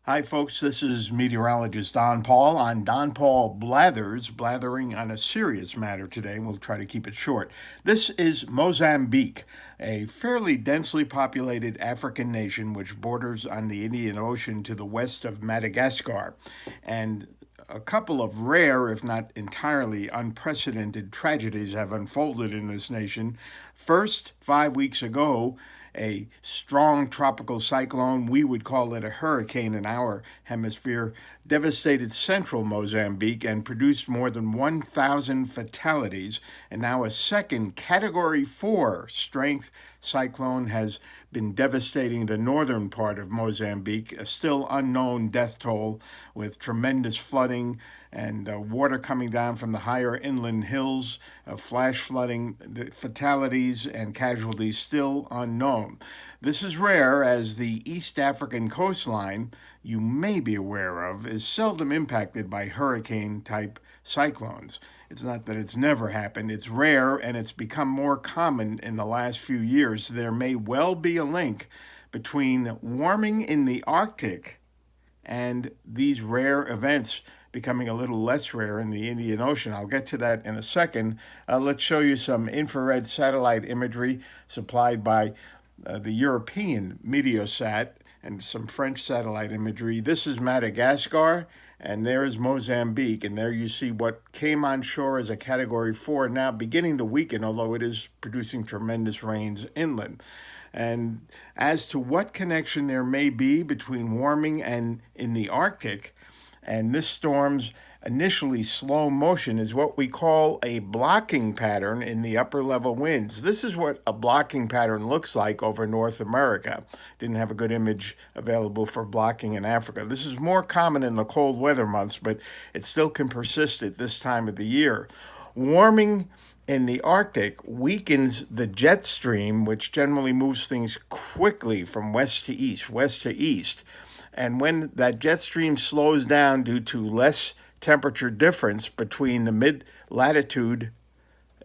Hi, folks. This is meteorologist Don Paul on Don Paul Blathers, blathering on a serious matter today. We'll try to keep it short. This is Mozambique, a fairly densely populated African nation which borders on the Indian Ocean to the west of Madagascar. And a couple of rare, if not entirely unprecedented, tragedies have unfolded in this nation. First, 5 weeks ago, a strong tropical cyclone, we would call it a hurricane in our hemisphere, devastated central Mozambique and produced more than 1,000 fatalities. And now a second Category 4 strength cyclone has been devastating the northern part of Mozambique, a still unknown death toll with tremendous flooding and water coming down from the higher inland hills, flash flooding, the fatalities and casualties still unknown. This is rare, as the East African coastline, you may be aware of, is seldom impacted by hurricane-type cyclones. It's not that it's never happened, it's rare, and it's become more common in the last few years. There may well be a link between warming in the Arctic and these rare events becoming a little less rare in the Indian Ocean. I'll get to that in a second. Let's show you some infrared satellite imagery supplied by the European Meteosat and some French satellite imagery. This is Madagascar, and there is Mozambique, and there you see what came on shore as a Category 4, now beginning to weaken, although it is producing tremendous rains inland. And as to what connection there may be between warming and in the Arctic, and this storm's initially slow motion is what we call a blocking pattern in the upper level winds. This is what a blocking pattern looks like over North America. Didn't have a good image available for blocking in Africa. This is more common in the cold weather months, but it still can persist at this time of the year. Warming in the Arctic weakens the jet stream, which generally moves things quickly from west to east. And when that jet stream slows down due to less temperature difference between the mid-latitude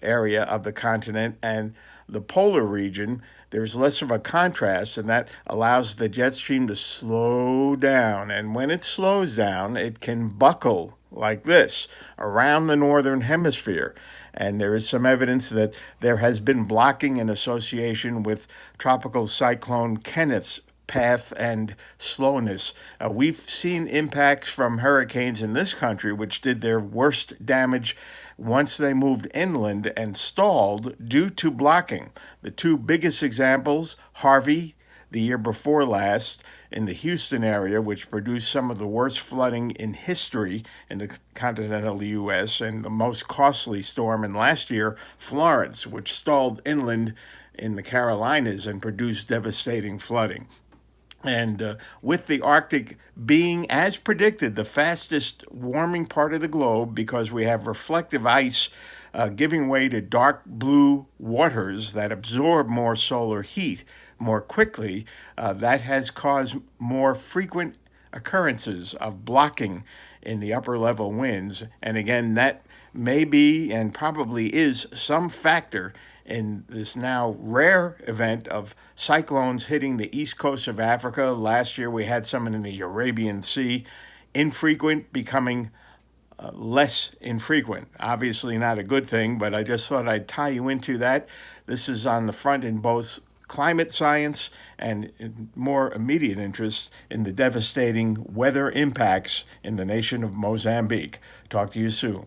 area of the continent and the polar region, there's less of a contrast, and that allows the jet stream to slow down. And when it slows down, it can buckle like this around the northern hemisphere. And there is some evidence that there has been blocking in association with Tropical Cyclone Kenneth's path and slowness. We've seen impacts from hurricanes in this country which did their worst damage once they moved inland and stalled due to blocking. The two biggest examples, Harvey, the year before last, in the Houston area, which produced some of the worst flooding in history in the continental U.S., and the most costly storm in last year, Florence, which stalled inland in the Carolinas and produced devastating flooding. And with the Arctic being, as predicted, the fastest warming part of the globe, because we have reflective ice giving way to dark blue waters that absorb more solar heat more quickly, that has caused more frequent occurrences of blocking in the upper level winds. And again, that may be and probably is some factor in this now rare event of cyclones hitting the east coast of Africa. Last year we had some in the Arabian Sea. Infrequent becoming less infrequent. Obviously not a good thing, but I just thought I'd tie you into that. This is on the front in both climate science and in more immediate interest in the devastating weather impacts in the nation of Mozambique. Talk to you soon.